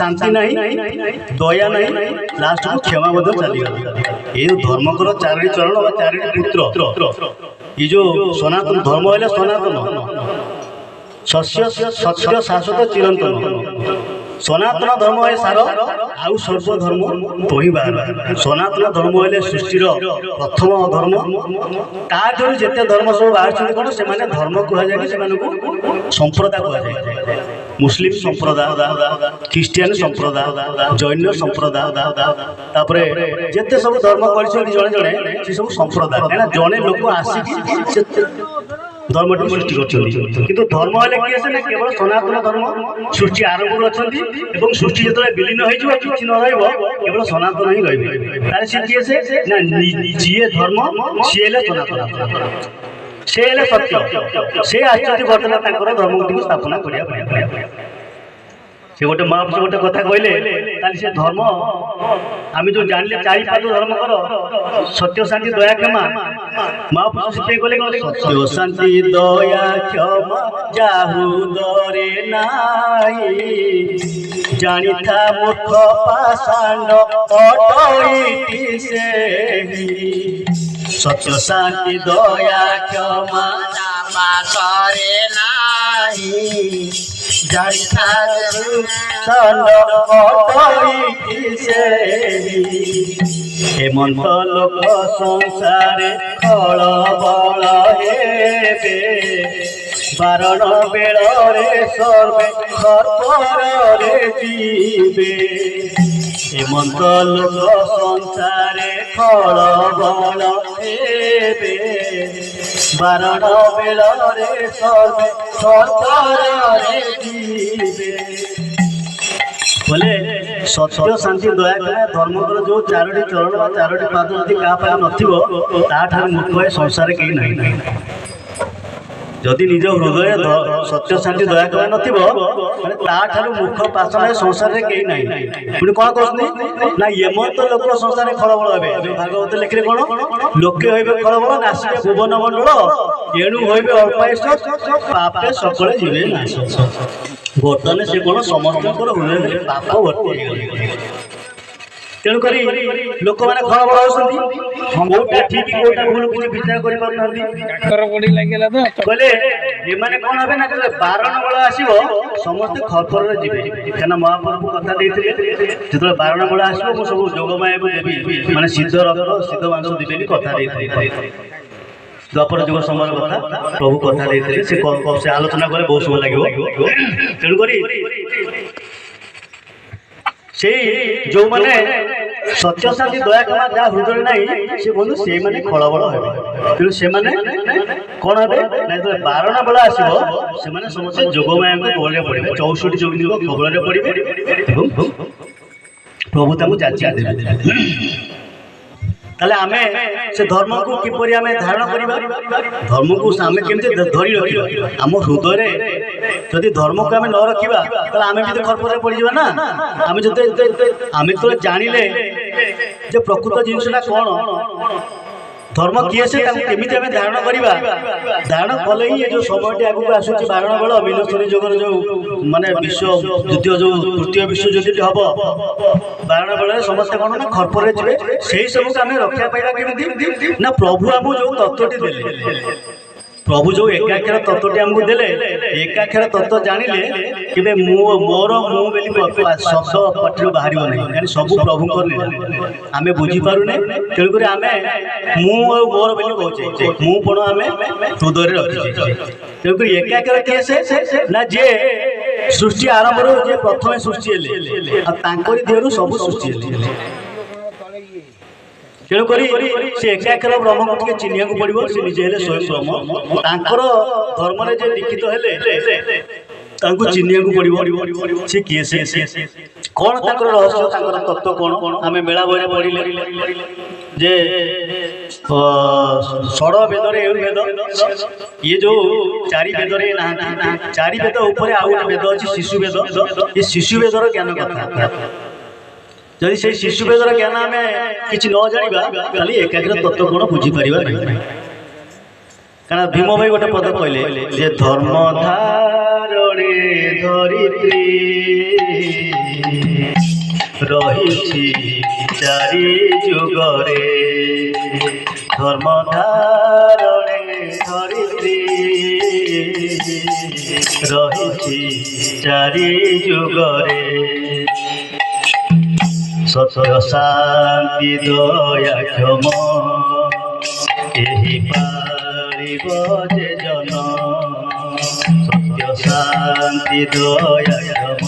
शांति नहीं दया नहीं लास्ट को क्षमा चली ये धर्मकर चारि चरण और चारि पुत्र ये जो सनातन धर्म है सनातन सस्य सत्य शाश्वत चिरंतन सनातन धर्म है सार आउ सर्वधर्म तहिबार सनातन धर्म है सृष्टिर प्रथम धर्म ताठू जिते धर्म सब बाहर कौन से धर्म कहुए से संप्रदाय कहुए मुस्लिम संप्रदाय ख्रीस्टियन संप्रदाय जैन संप्रदाय जिते सब धर्म कर जड़े जड़े से सब संप्रदाय कहीं जड़े लोक आसिक धर्म सृष्टि कर धर्म हेल्ले किए से केवल सनातन धर्म सृष्टि आरंभ अच्छा सृष्टि जो विलीन हो कि न केवल सनातन ही रे सी किए से जी धर्म सी सनातन से सत्य से आश्चर्य घटना धर्म को स्थापना करा से गोटे महापुरुष गोटे कथा कहले से धर्म आम जो जानले चारि पाद धर्म कर सत्य शांति दया क्षमा महापुरुष से कहले सत्य शांति दया क्षमा जाहु दरे नाही जानी था मूर्ख पाषांड अटईति से सत्य शांति दया क्षमा करे नाही जानी था हेमंत लोक संसार खल बल हेबे बारण बेल सर्वे खर जीवे हेमंत लोक संसार खल बल हेबे बारण बेल सर्वे खर जीवे बोले सत्य शांति दया धर्म जो चारोटी चरण चारोटी पाद जदि क्या नथिबो मूर्ख संसार कहीं नहीं जदि निज हृदय सत्य शांति दया कर नथिबो मूर्ख पाषाण संसार में कहीं नहीं पुणी कौन कहते ना यमंत लोक संसार खलबल हे भागवत लिखे कौन लोके होइबे खलबल नासिके भुवन मंडल एणु होइबे अल्पायुष पापे सकले जीवे नाश बर्तमान से कौन समस्त हृदय पाप भर्ती तेणुक लोक मैंने खलबल होता ठीक कौटा भूल किसी विचार कर कौन हे ना बारण बेल आसो समस्ते खरफर जीवे क्या महाप्रभु कथा जो बारण बेल आसो सब जोगमाया देवी मैंने सिद्ध रक्त सिद्ध मांस देवी कथा द्वापर जुग समय कथा प्रभु कथा से आलोचना करे बहुत समय लगे तेणुक से जो मैंने सत्य शांति दया क्षमा जहाँ हृदय नहीं से बंधु से खलबल हे तेणु से कौन हे ना बारण बेल आसो से समस्त जोगमाया कबल पड़े 64 जोगिनी कबल पड़े प्रभु जाचिया देवे ताले आमे से धर्म को किपरि आमे धारण करिबा धर्म को आमे केमते धरि रखिबा हम हृदय जदि धर्म को आमे न रखिबा ताले आमे भी तो खरपरे पड़ जिबा ना आमे जते आमे तो जानिले जे प्रकृत जिनसटा कोन धर्म किए से केमिति आमे धारण करिबा धारण कले ही जो समयटी आगु आसुची बारण बेल मिलसरी जोगर जो माने विश्व द्वितीय जो तृतीय विश्व युद्ध हबो बारण बेल समस्त कोन ना खरपरे जिवे सेही सब आमे रक्षा पाइबा केमिति ना प्रभु आमु जो तत्वटी देले प्रभु जो एकाक्षर तत्वटी आमको देले एकाक्षर तत्व जानिले केबे मोर मु बेली शब्द पठर बाहर नहीं सब प्रभु आमे बुझी पारुने तेणुक आमे मु मोर बेली कहचे मु पण आमे हृदय रखी तेणुक एकाक्षर किए से ना जे सृष्टि आरंभ जे प्रथम सृष्टि हेले तांकरी देहरु सब सृष्टि हेले तेणुक से एकाक्षर ब्रह्म को टे चिन्ह को पड़ो से निजे स्वयं ब्रह्म धर्म में जे दीक्षित हेले चिन्ह को पड़ो से किए से कौन रहस्य तत्व कौन आम मेला बही पढ़ले जे षड़ वेद वेद ये जो चारि वेद ना चारि वेद ऊपर आउ गोटे वेद अच्छी शिशु वेद ये शिशु वेदर ज्ञान कथा जदि से शिशु वेदर ज्ञान आम कि न जाना खाली एकाग्र तत्व कौन बुझीपर कारण भीम भाई गोटे पद कहले जे धर्म धारणे ধরিত্রী রহিছি চারি যুগরে ধর্মধারণে ধরিত্রী রহিছি চারি যুগরে সত্য শান্তি দয়া ক্ষম ଏହି ପାରିବ ଯେ ଜନ ସତ୍ୟ ଶାନ୍ତି ଦୟା କ୍ଷମ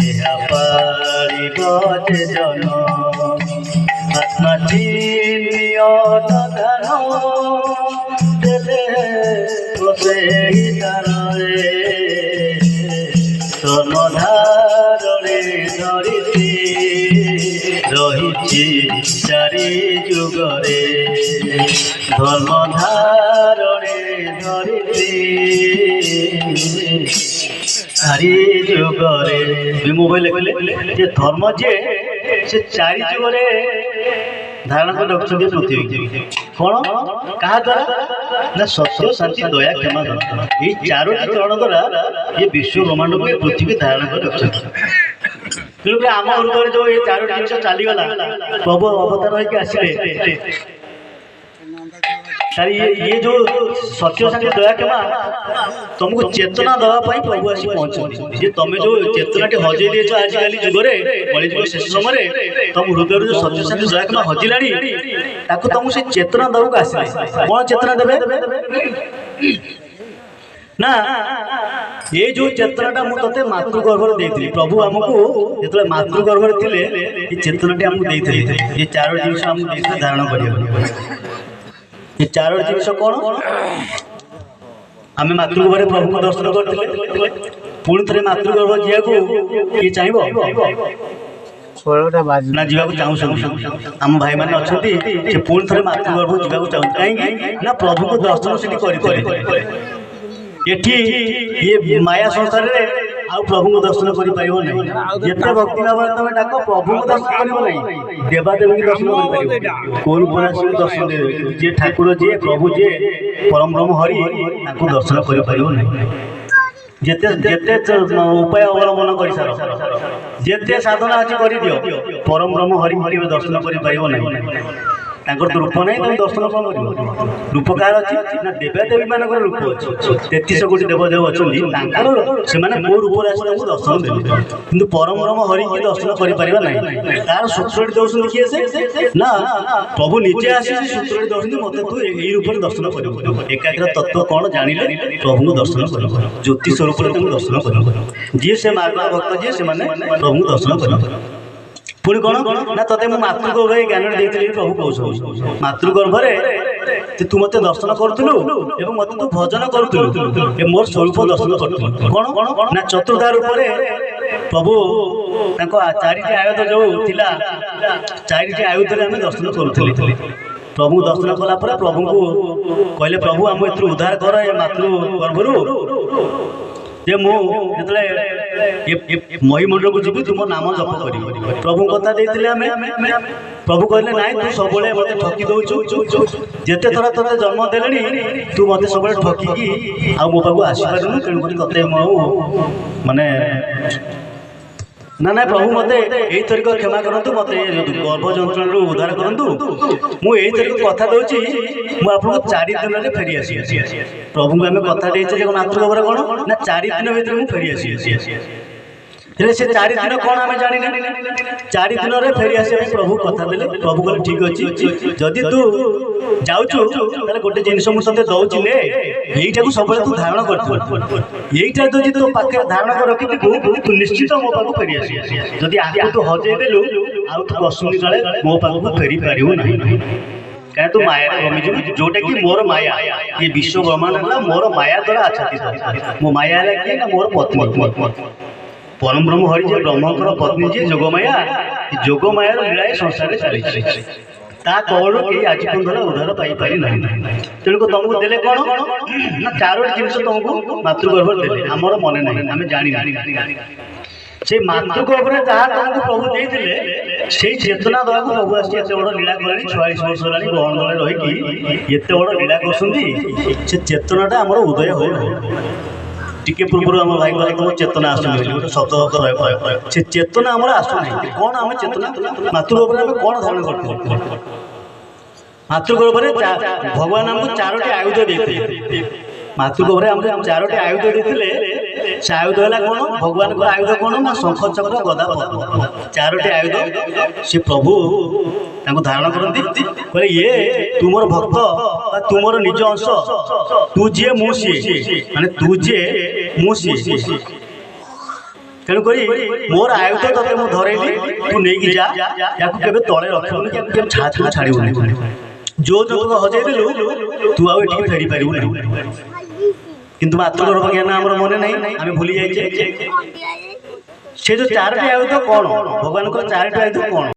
ଏହା ପାରିବ ଯେ ଜନ ଆତ୍ମା ଚିନ୍ୟ ଧାନ ଦେଲେ ସେଇ ତାରରେ ଧର୍ମଧାରଣେ ଧରିତ୍ରୀ ରହିଛି ଚାରି ଯୁଗରେ ଧର୍ମଧାରଣେ ଧରିତ୍ରୀ ଚାରି ଯୁଗରେ ମୋବାଇଲ କହିଲେ ଯେ ଧର୍ମ ଯେ ସେ ଚାରି ଯୁଗରେ ଧାରଣ କରି ରଖୁଛନ୍ତି ପୃଥିବୀ କ'ଣ କାହା ଦ୍ୱାରା ନା ସତ୍ୟ ଶାନ୍ତି ଦୟା କ୍ଷମା ଦ୍ୱାରା ଏଇ ଚାରୋଟି ଚରଣ ଦ୍ୱାରା ଏ ବିଶ୍ୱ ବ୍ରହ୍ମାଣ୍ଡକୁ ଏ ପୃଥିବୀ ଧାରଣ କରି ରଖୁଛନ୍ତି। ତେଣୁକରି ଆମ ହୃଦୟରେ ଯୋଉ ଏ ଚାରୋଟି ଜିନିଷ ଚାଲିଗଲା ପ୍ରଭୁ ଅବତାର ହେଇକି ଆସିଲେ ये जो सत्य शांति दया क्षमा तुमको चेतना दवा प्रभु आसी पहुंचती जे तुम जो चेतना टी हजई देछ आजिकल जुगरे कलि जुग शेष समय तुम हृदय जो सत्य शांति दया क्षमा हजिलाणी ताको तुमको से चेतना दवा को आसी कौन चेतना देबे ना ये जो चेतनाटा मु तते मातृगर्भर देइथि प्रभु हमको जेतले मातृगर्भर थिले ये चेतनाटी हमको देइथि ये चारो जिनिस हमको देइथि धारण करियो ये चारों जिनिस कौन आम मातृगर्भ प्रभु को दर्शन करते पुणी थे मातृगर्भ झील को किए चाहिए ना जावाक चाहूँ आम भाई मैंने अच्छा पुणी थे मातृगर्भ जावाक चाहूँ कहीं ना प्रभु को दर्शन से ये माया संसार आउ प्रभु को दर्शन कर जिते भक्ति भाव तुम डाक प्रभु को दर्शन कर देवादेवी की दर्शन कर कौन पराशी दर्शन दे जी ठाकुर जी प्रभु जी परम ब्रह्म हरि दर्शन कर जिते उपाय अवलंबन कर सार जिते साधना अच्छी कर दियो परम ब्रह्म हरि हरि दर्शन कर तो रूप नहीं तुम दर्शन कौन कर रूप कार अच्छी ना देवादेवी मान रूप अच्छे 33 कोटी देवदेव अच्छा से कौ रूप दर्शन देते कि परम ब्रह्म हरि की दर्शन कर तार सूत्र दौरान किए से ना प्रभु निजे आसी सूत्र दौरान मत तू यही रूप दर्शन कर एकाग्र तत्व कौन जान प्रभु को दर्शन कर ज्योति स्वरूप दर्शन कर जी से मार्ग भक्त जी से प्रभु को दर्शन कर पुणी कौन ना ते मुझे मातृगर्भ ज्ञान देती प्रभु कौशल मातृगर्भे तू मत दर्शन करूँ मत तू भजन करूँ मोर स्वरूप दर्शन करूँ कौन ना चतुर्धा रूप प्रभु चारिटी आयुध जो थिला चारिटी आयुध दर्शन करूँ प्रभु दर्शन कलापर प्रभु को कहले प्रभु आम ए उद्धार कर मातृगर्भ जे मुझे महीमंडल को जीवी तुम नाम जप कर प्रभु कथा प्रभु कहले ना तू सब मत ठकी दौचु जिते थर ते जन्म देले तू मत सब ठकिकी आ मो पाक आसपारू तेणुक ते माने ना ना प्रभु मत यही तरीक क्षमा करूँ मत गर्भ जंत्रण उद्धार करूँ मुझे तरीक कथा दूसरी मुझे 4 दिन में फेरी आसी प्रभु को आम कथा देचे मातृगर्भ कौन ना 4 दिन भर मुझे फेरी आसी से 4 दिन कौन आम जानी 4 दिन में फेरी आस प्रभु कथा देले प्रभु कहले ठीक अच्छे जदि तू जाऊँ गोटे जिनस मुझे दौची ले यहीटा को सब तू धारण कर यहीटा जब तो पाखे धारण कर रखी तू निश्चित मो पाक फेरी आस जदि आगे तू हजेदेलु आउ तू 10 मिनिट तले मो पाक फेरी पारू ना क्या तू माया रमीजु जोटा कि मोर माया ये विश्व ब्रह्मांड मोर माया द्वारा आच्छादित मो माया किए ना मोर पत्नी परम ब्रह्म हरि जे ब्रह्मकर पत्नी जी जोगमाया लीला संसार चली कौन कहीं आज पंद्रह उद्धार पाई ना तेणुक तुमको देले कौन ना 4 जिनिस तुमको मातृगर्भ देले आमर मन ना आम जानी से मातृगर्भ जहाँ तुमको प्रभु देते से चेतना दवा को प्रभु आस बड़ लीला कले 44 वर्ष है ग्रहण दल रहीकि बड़ लीला कर चेतनाटा आम उदय हो टिके पूर्व आम भाई कहते चेतना आसुनी गोटे शब्द से चेतना आम आसुना कौन आम चेतना मातृगर्भ आम कौन धारण कर मातृगर्भ भगवान आमको 4टी आयुध देते मातृगर्भ आमको 4टी आयुध देते से आयुध है कौन भगवान को आयुध कौन ना शंख चक्र गदा पद्म 4टी आयुध से प्रभु धारण करती कहले ये तुमर भक्त तुमर निज अंश तू जे मु सी माने तू जे मु सी तेणुक मोर आयुध ते मुझे धरैली तू नहीं जा या तले रखनी छाती को छाड़बूनी जो जो हजेदेलु तू आउ फेरी पारू किंतु मातृगर्भ ज्ञान आम मन नहीं आम भूली जाइए से जो 4टी आयुध कौन भगवान को 4टी आयुध कौन।